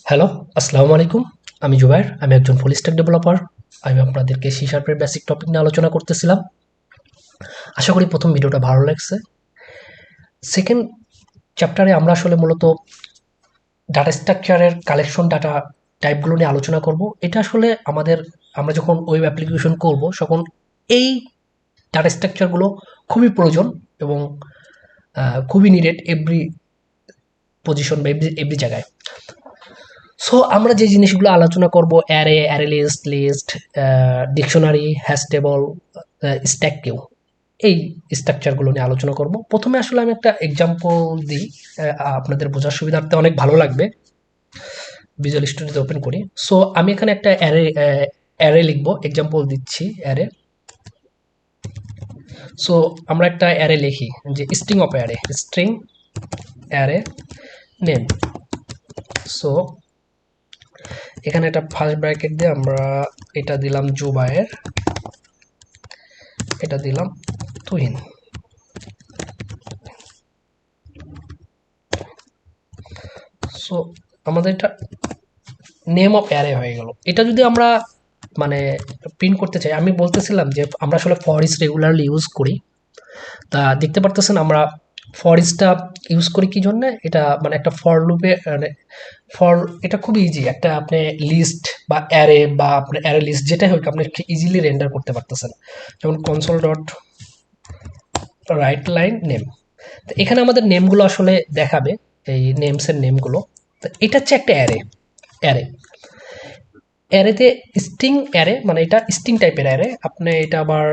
Hello, আসসালামু আলাইকুম। আমি জুবায়ের। আমি একজন ফুল স্ট্যাক ডেভেলপার। আমি আপনাদেরকে সি শার্পের বেসিক টপিক নিয়ে আলোচনা করতেছিলাম। আশা করি প্রথম ভিডিওটা ভালো লাগছে। সেকেন্ড চ্যাপ্টারে আমরা আসলে মূলত ডাটা স্ট্রাকচারের কালেকশন ডাটা টাইপগুলো নিয়ে আলোচনা করব। এটা আসলে আমরা যখন ওয়েব অ্যাপ্লিকেশন করব তখন এই ডাটা স্ট্রাকচারগুলো খুবই প্রয়োজন এবং খুবই নিডেড এভরি পজিশন বা এভরি জায়গায়। সো আমরা যে জিনিসগুলো আলোচনা করব array list dictionary, hash table, stack queue, এই স্ট্রাকচারগুলো নিয়ে আলোচনা করব। প্রথমে আসলে আমি একটা এক্সাম্পল দিই, আপনাদের বোঝার সুবিধার্থে অনেক ভালো লাগবে। ভিজুয়াল স্টুডিওতে ওপেন করি। সো আমি এখানে একটা অ্যারে লিখবো, এক্সাম্পল দিচ্ছি অ্যারে। সো আমরা একটা অ্যারে লিখি, যে স্ট্রিং অ্যারে নেম। সো এখানে একটা ফার্স্ট ব্র্যাকেট দিয়ে আমরা এটা দিলাম জুবায়ের, এটা দিলাম তুহিন। সো আমাদের এটা নেম অফ অ্যারে হয়ে গেল। এটা যদি আমরা মানে প্রিন্ট করতে চাই, আমি বলতেছিলাম যে আমরা আসলে ফর ইজ রেগুলারলি ইউজ করি। তা দেখতে পারতেছেন আমরা ফর ইজটা ইউজ করি কি জন্য, এটা মানে একটা ফর লুপে, মানে ফর, এটা খুব ইজি একটা আপনি লিস্ট বা অ্যারে বা আপনার অ্যারে লিস্ট যেটাই হোক আপনি ইজিলি রেন্ডার করতে পারতেছেন। যেমন console dot right line name. তো এখানে আমাদের নেমগুলো আসলে দেখাবে, এই নেমসের নেমগুলো। তো এটা হচ্ছে একটা অ্যারে। অ্যারে অ্যারেতে স্ট্রিং অ্যারে, মানে এটা স্ট্রিং টাইপের অ্যারে। আপনি এটা আবার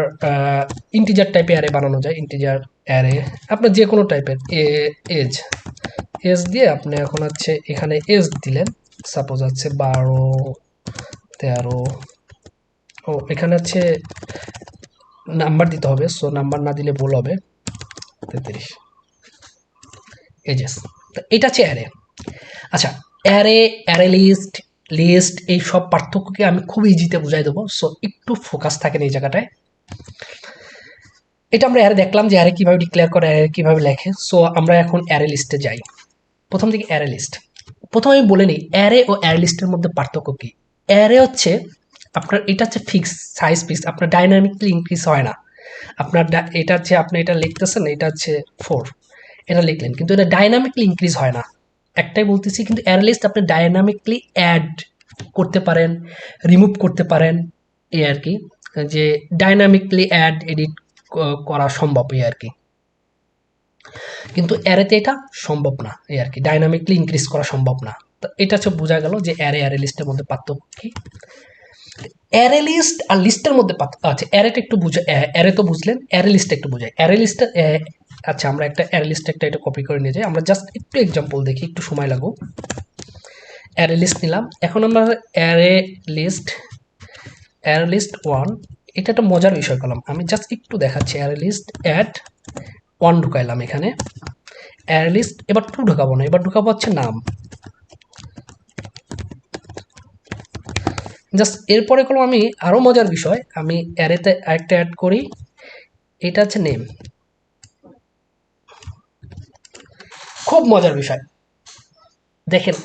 ইন্টিজার টাইপের অ্যারে বানানো যায়, ইন্টিজার অ্যারে আপনার যে কোনো টাইপের। এজ এজ দিয়ে আপনি এখন হচ্ছে এখানে এজ দিলেন, সাপোজ হচ্ছে 12, 13। ও এখানে হচ্ছে নাম্বার দিতে হবে, সো নাম্বার না দিলে ভুল হবে। 33 এজেস। তো এটা হচ্ছে অ্যারে। আচ্ছা, অ্যারে, অ্যারে লিস্ট, লিস্ট এই সব পার্থক্যকে আমি খুব ইজিতে বুঝাই দেবো। সো একটু ফোকাস থাকেন এই জায়গাটায়। এটা আমরা অ্যারে দেখলাম যে অ্যারে কিভাবে ডিক্লেয়ার করে, অ্যারে কিভাবে লেখে। সো আমরা এখন অ্যারে লিস্টে যাই। প্রথম দিকে অ্যারে লিস্ট। প্রথমে আমি বলে নিই অ্যারে ও অ্যারে লিস্টের মধ্যে পার্থক্য কি। অ্যারে হচ্ছে আপনার, এটা হচ্ছে ফিক্স সাইজ, ফিক্স, আপনার ডাইনামিকলি ইনক্রিজ হয় না। আপনার এটা হচ্ছে আপনি এটা লিখতেছেন, এটা হচ্ছে 4, এটা লিখলেন কিন্তু এটা ডাইনামিকলি ইনক্রিজ হয় না। একটাই বলতেছি, কিন্তু অ্যারে লিস্ট আপনি ডাইনামিকলি অ্যাড করতে পারেন, রিমুভ করতে পারেন, এই আর কি। যে ডাইনামিকলি অ্যাড এডিট করা সম্ভব, এই আর কি। কিন্তু অ্যারেতে এটা সম্ভব না, এই আর কি, ডাইনামিকলি ইনক্রিজ করা সম্ভব না। তো এটা হচ্ছে বোঝা গেল যে অ্যারে লিস্টের মধ্যে পার্থক্য কি। অ্যারে লিস্ট আর লিস্টের মধ্যে আচ্ছা, অ্যারেটা একটু বুঝে, অ্যারে তো বুঝলেন, অ্যারে লিস্টটা একটু বোঝায়। অ্যারে লিস্টের আচ্ছা, আমরা একটা অ্যারে লিস্ট একটা এটা কপি করে নিয়ে যাই। আমরা জাস্ট একটু এক্সাম্পল দেখি, একটু সময় লাগুক। অ্যারে লিস্ট নিলাম, এখন আমরা অ্যারে লিস্ট, অ্যারে লিস্ট 1, এটা একটা মজার বিষয় করলাম। আমি জাস্ট একটু দেখাচ্ছি। অ্যারে লিস্ট অ্যাড 1 ঢুকাইলাম এখানে। অ্যারে লিস্ট এবার 2 ঢুকাবো না, এবার ঢুকাবো হচ্ছে নাম। জাস্ট এরপরে করলাম আমি আরো মজার বিষয়, আমি অ্যারেতে একটা অ্যাড করি, এটা হচ্ছে নেম। খুব মজার বিষয় দেখেন,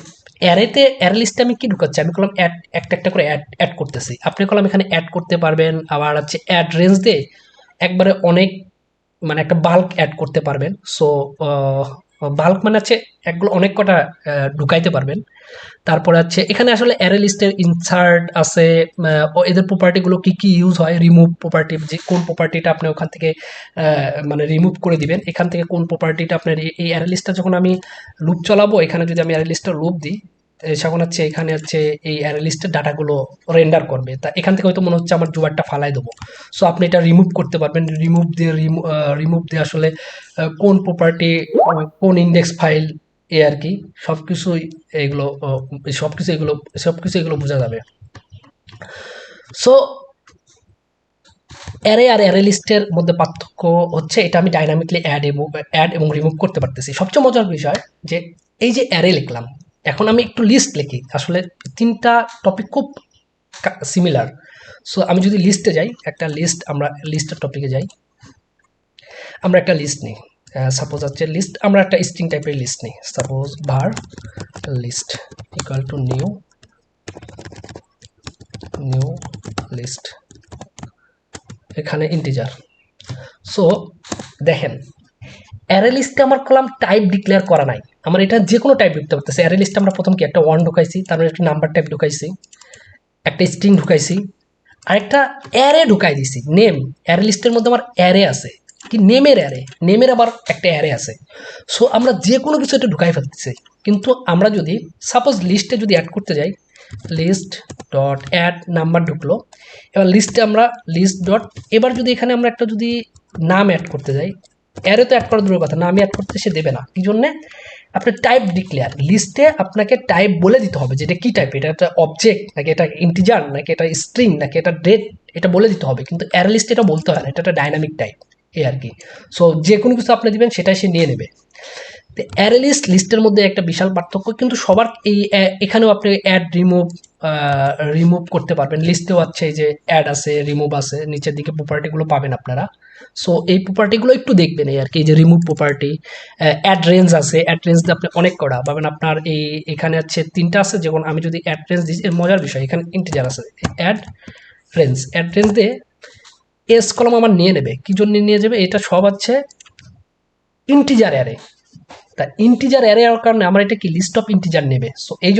অ্যারেতে অ্যারে লিস্টে আমি কি ঢুকাচ্ছি, আমি করলাম অ্যাড, একটা একটা করে অ্যাড করতেছি। আপনি করলাম এখানে অ্যাড করতে পারবেন, আবার হচ্ছে অ্যাড রেঞ্জ দিয়ে একবারে অনেক, মানে একটা বাল্ক অ্যাড করতে পারবেন। সো বাল্ক মানে হচ্ছে একগুলো অনেক কটা ঢুকাইতে পারবেন। তারপরে হচ্ছে এখানে আসলে অ্যারে লিস্টের ইনসার্ট আছে, ও এদের প্রপার্টিগুলো কি কি ইউজ হয়, রিমুভ প্রপার্টি, যে কোন প্রপার্টিটা আপনি ওখান থেকে মানে রিমুভ করে দিবেন, এখান থেকে কোন প্রপার্টিটা আপনার এই অ্যারে লিস্টটা যখন আমি লুপ চালাবো, এখানে যদি আমি অ্যারে লিস্টটা লুপ দিই, তখন হচ্ছে এখানে হচ্ছে এই অ্যারে লিস্টের ডাটাগুলো রেন্ডার করবে। তা এখান থেকে হয়তো মনে হচ্ছে আমার জোয়ারটা ফালাই দেবো। সো আপনি এটা রিমুভ করতে পারবেন, রিমুভ দিয়ে আসলে কোন প্রপার্টি, কোন ইন্ডেক্স ফাইল, এ আর কি, সবকিছুই এগুলো, সবকিছু এগুলো বোঝা যাবে। সো অ্যারে আর অ্যারে লিস্টের মধ্যে পার্থক্য হচ্ছে এটা আমি ডাইনামিকলি অ্যাড এবং রিমুভ করতে পারতেছি। সবচেয়ে মজার বিষয় যে এই যে অ্যারে লিখলাম, এখন আমি একটু লিস্ট লিখি, আসলে তিনটা টপিক খুব সিমিলার। সো আমি যদি লিস্টে যাই, একটা লিস্ট, আমরা লিস্টের টপিকে যাই, আমরা একটা লিস্ট নিই। সাপোজ হচ্ছে লিস্ট, আমরা একটা স্ট্রিং টাইপের লিস্ট নিই, suppose var list equal to new list, এখানে ইন্টিজার। সো দেখেন অ্যারে লিস্টে আমার কলাম টাইপ ডিক্লেয়ার করা নাই, আমার এটা যে কোনো টাইপ দিতে পারতেছে। অ্যারে লিস্টে আমরা প্রথম কি একটা 1 ঢুকাইছি, তারপরে একটা নাম্বার টাইপ ঢুকাইছি, একটা স্ট্রিং ঢুকাইছি, আরেকটা অ্যারে ঢুকাই দিছি নেম। অ্যারে লিস্টের মধ্যে আমার অ্যারে আছে, কি নেমের অ্যারে, নেমের আবার একটা অ্যারে আছে। সো আমরা যে কোনো কিছু এটা ঢুকাই ফেলতেছি। কিন্তু আমরা যদি সাপোজ লিস্টে যদি অ্যাড করতে যাই, লিস্ট ডট অ্যাড নাম্বার ঢুকলো, এবার লিস্টে আমরা লিস্ট ডট, এবার যদি এখানে আমরা একটা যদি নাম অ্যাড করতে যাই, অ্যারে তো অ্যাড করা দূরের কথা, নামে অ্যাড করতে সে দেবে না, কি জন্যে? আপনার টাইপ ডিক্লেয়ার, লিস্টে আপনাকে টাইপ বলে দিতে হবে যে এটা কী টাইপ, এটা একটা অবজেক্ট নাকি এটা ইন্টিজার নাকি এটা স্ট্রিং নাকি এটা ডেট, এটা বলে দিতে হবে। কিন্তু অ্যারে লিস্টে এটা বলতে হয় না, এটা একটা ডাইনামিক টাইপ, এই আর কি। সো যে কোনো কিছু আপনি দিবেন সেটাই সে নিয়ে নেবে। তো অ্যারে লিস্ট লিস্টের মধ্যে একটা বিশাল পার্থক্য, কিন্তু সবার এই এখানেও আপনি অ্যাড রিমুভ করতে পারবেন। লিস্টেও আছে এই যে অ্যাড আছে, রিমুভ আছে, নিচের দিকে প্রপার্টিগুলো পাবেন আপনারা। সো এই প্রপার্টিগুলো একটু দেখবেন, এই আর কি, যে রিমুভ প্রপার্টি, অ্যাড রেঞ্জ আছে, অ্যাড রেঞ্জ দিয়ে আপনি অনেক করা পাবেন। আপনার এই এখানে আছে 3টা আছে, যেমন আমি যদি অ্যাড রেঞ্জ দিই, মজার বিষয় এখানে ইন্টিজার আছে, অ্যাড রেঞ্জ দিয়ে এস কলম আমার নিয়ে নেবে, কি জন্য নিয়ে যাবে, এটা সব আছে ইন্টিজার অ্যারে। তা ইন্টিজার অ্যারে হওয়ার কারণে আমার এটা কি লিস্ট অফ ইন্টিজার নেবে। সো এই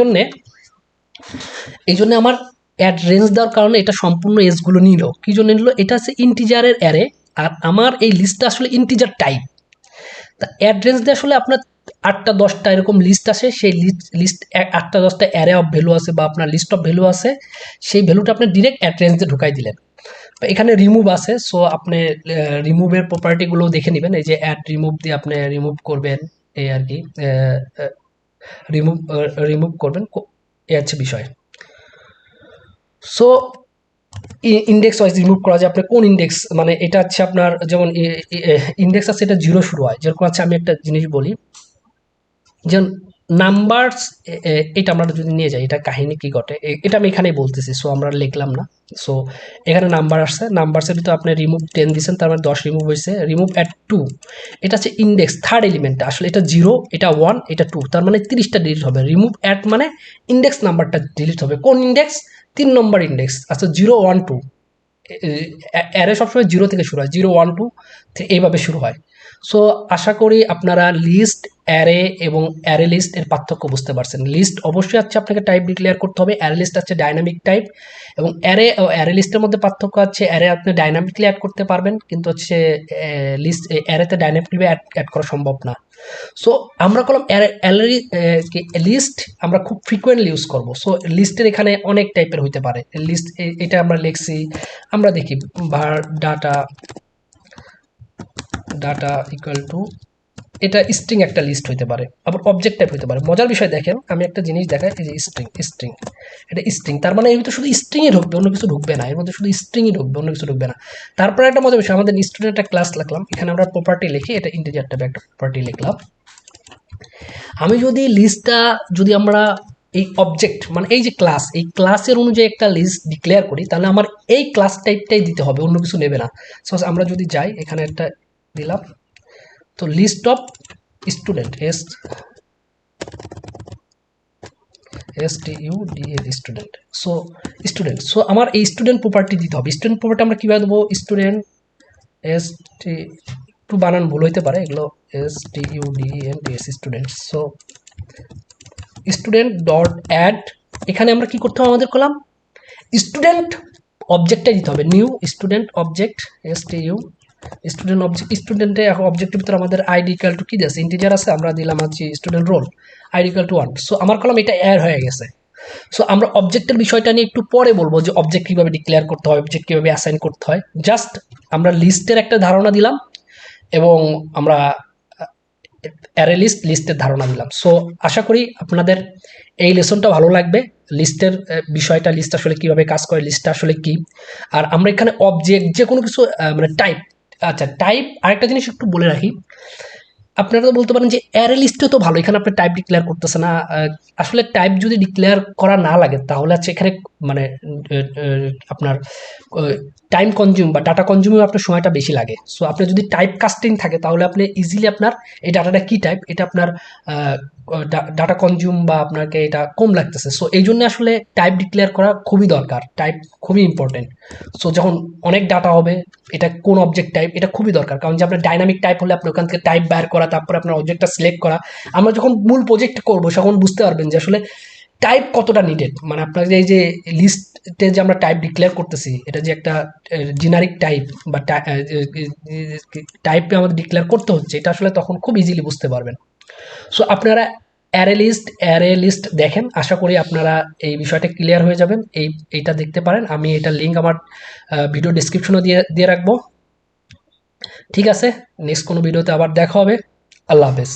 জন্য আমার অ্যাড রেঞ্জ দেওয়ার কারণে এটা সম্পূর্ণ এসগুলো নিল, কি জন্য নিল, এটা হচ্ছে ইন্টিজারের অ্যারে, আর আমার এই লিস্টটা আসলে ইন্টিজার টাইপ। তা অ্যাড রেঞ্জ দিয়ে আসলে আপনার 8টা 10টা এরকম লিস্ট আসে, সেই লিস্ট 8টা 10টা অ্যারে অফ ভ্যালু আছে বা আপনার লিস্ট অফ ভ্যালু আছে, সেই ভ্যালুটা আপনি ডিরেক্ট অ্যাড রেঞ্জে ঢুকাই দিলেন। এখানে রিমুভ আছে, সো আপনি রিমুভের প্রপার্টিগুলো দেখে নেবেন, এই যে অ্যাড রিমুভ দিয়ে আপনি রিমুভ করবেন, এই আর কি, রিমুভ রিমুভ করবেন, এ হচ্ছে বিষয়। সো ইন্ডেক্স ওয়াইজ রিমুভ করা যায়, আপনার কোন ইন্ডেক্স, মানে এটা হচ্ছে আপনার যেমন ইন্ডেক্স আছে, এটা 0 শুরু হয়, যেরকম আছে আমি একটা জিনিস বলি, যেমন নাম্বারস, এটা আমরা যদি নিয়ে যাই, এটা কাহিনী কি ঘটে এটা আমি এখানেই বলতেছি, সো আমরা লিখলাম না। সো এখানে নাম্বার আসছে, নাম্বারসের ভিতরে আপনি রিমুভ 10 দিয়েছেন, তার মানে 10 রিমুভ হয়েছে। রিমুভ অ্যাট 2, এটা হচ্ছে ইন্ডেক্স থার্ড এলিমেন্ট, আসলে এটা 0, এটা 1, এটা 2, তার মানে 30টা ডিলিট হবে। রিমুভ অ্যাট মানে ইন্ডেক্স নাম্বারটা ডিলিট হবে, কোন ইন্ডেক্স, 3 নম্বর ইন্ডেক্স, আচ্ছা 0 1 2, অ্যারে সবসময় 0 থেকে শুরু হয়, 0 1 2 এইভাবে শুরু হয়। সো আশা করি আপনারা লিস্ট, অ্যারে এবং অ্যারে লিস্ট এর পার্থক্য বুঝতে পারছেন। লিস্ট অবশ্যই আছে, আপনাকে টাইপ ডিক্লেয়ার করতে হবে, অ্যারে লিস্ট আছে ডাইনামিক টাইপ, এবং অ্যারে ও অ্যারে লিস্টের মধ্যে পার্থক্য আছে, অ্যারে আপনি ডাইনামিকলি অ্যাড করতে পারবেন, কিন্তু হচ্ছে লিস্ট, অ্যারেতে ডাইনামিকলি অ্যাড করা সম্ভব না। সো আমরা করলাম লিস্ট আমরা খুব ফ্রিকোয়েন্টলি ইউজ করব। সো লিস্টের এখানে অনেক টাইপের হইতে পারে লিস্ট, এটা আমরা লিখছি, আমরা দেখি var ডাটা ইকুয়াল টু, এটা স্ট্রিং একটা লিস্ট হইতে পারে, আবার অবজেক্ট টাইপ হইতে পারে। মজার বিষয় দেখেন, আমি একটা জিনিস দেখাই, এই যে স্ট্রিং, এটা স্ট্রিং, তার মানে এর ভিতরে শুধু স্ট্রিংই ঢুকবে, অন্য কিছু ঢুকবে না, এর মধ্যে শুধু স্ট্রিংই ঢুকবে, অন্য কিছু ঢুকবে না। তারপরে একটা মজার বিষয়, আমাদের স্টুডেন্ট একটা ক্লাস লিখলাম, এখানে আমরা প্রপার্টি লিখি, এটা ইন্টিজার টাইপের একটা প্রপার্টি লিখলাম। আমি যদি লিস্টটা যদি আমরা এই অবজেক্ট মানে এই যে ক্লাস, এই ক্লাসের অনুযায়ী একটা লিস্ট ডিক্লেয়ার করি, তাহলে আমার এই ক্লাস টাইপটাই দিতে হবে, অন্য কিছু নেবে না। সো আমরা যদি যাই, এখানে একটা দিলাম, তো list of student, student, so student, so আমার এই স্টুডেন্ট প্রপার্টি দিতে হবে। স্টুডেন্ট প্রপার্টি আমরা কীভাবে দেবো, স্টুডেন্ট একটু বানান ভুল হইতে পারে এগুলো, student. So student dot add, এখানে আমরা কি করতে হবে, আমাদের কলাম স্টুডেন্ট অবজেক্টটাই দিতে হবে, new student object, student object, স্টুডেন্টে অবজেক্টের ভিতরে আমাদের আইডি ইকুয়াল টু কি আছে, ইন্টিজার আছে, আমরা দিলাম হচ্ছে student role, ID equal to 1। So আমার কলাম এটা অ্যাড হয়ে গেছে। সো আমরা অবজেক্টের বিষয়টা নিয়ে একটু পরে বলবো, যে অবজেক্ট কীভাবে ডিক্লেয়ার করতে হয়, অবজেক্ট কীভাবে অ্যাসাইন করতে হয়। জাস্ট আমরা লিস্টের একটা ধারণা দিলাম, এবং আমরা অ্যারে লিস্টের ধারণা দিলাম। সো আশা করি আপনাদের এই লেসনটা ভালো লাগবে, লিস্টের বিষয়টা, লিস্ট আসলে কীভাবে কাজ করে, লিস্টটা আসলে কি। আর আমরা এখানে অবজেক্ট যে কোনো কিছু মানে টাইপ, আচ্ছা টাইপ, আরেকটা জিনিস একটু বলে রাখি, আপনারা তো বলতে পারেন যে অ্যারে লিস্টে তো ভালো, এখানে আপনি টাইপ ডিক্লেয়ার করতেছে না। আসলে টাইপ যদি ডিক্লেয়ার করা না লাগে তাহলে হচ্ছে এখানে মানে আপনার টাইম কনজিউম বা ডাটা কনজিউমে আপনার সময়টা বেশি লাগে। সো আপনার যদি টাইপ কাস্টিং থাকে তাহলে আপনি ইজিলি আপনার এই ডাটাটা কি টাইপ এটা আপনার ডাটা কনজিউম বা আপনাকে এটা কম লাগতেছে। সো এই জন্য আসলে টাইপ ডিক্লেয়ার করা খুবই দরকার, টাইপ খুবই ইম্পর্টেন্ট। সো যখন অনেক ডাটা হবে, এটা কোন অবজেক্ট টাইপ এটা খুবই দরকার, কারণ যে আপনার ডাইনামিক টাইপ হলে আপনি ওখান থেকে টাইপ বের করা, তারপর আপনার অবজেক্টটা সিলেক্ট করা। আমরা যখন মূল প্রজেক্ট করবো তখন বুঝতে পারবেন যে আসলে টাইপ কতটা নিডেড। মানে আপনার এই যে লিস্টে যে আমরা টাইপ ডিক্লেয়ার করতেছি, এটা যে একটা জেনারিক টাইপ বা টাইপ আমাদের ডিক্লেয়ার করতে হচ্ছে, এটা আসলে তখন খুব ইজিলি বুঝতে পারবেন। সো আপনারা অ্যারে লিস্ট দেখেন, আশা করি আপনারা এই বিষয়টা ক্লিয়ার হয়ে যাবেন। এইটা দেখতে পারেন, আমি এটা লিঙ্ক আমার ভিডিও ডিসক্রিপশনে দিয়ে দিয়ে রাখবো। ঠিক আছে, নেক্সট কোনো ভিডিওতে আবার দেখা হবে। আল্লাহ হাফেজ।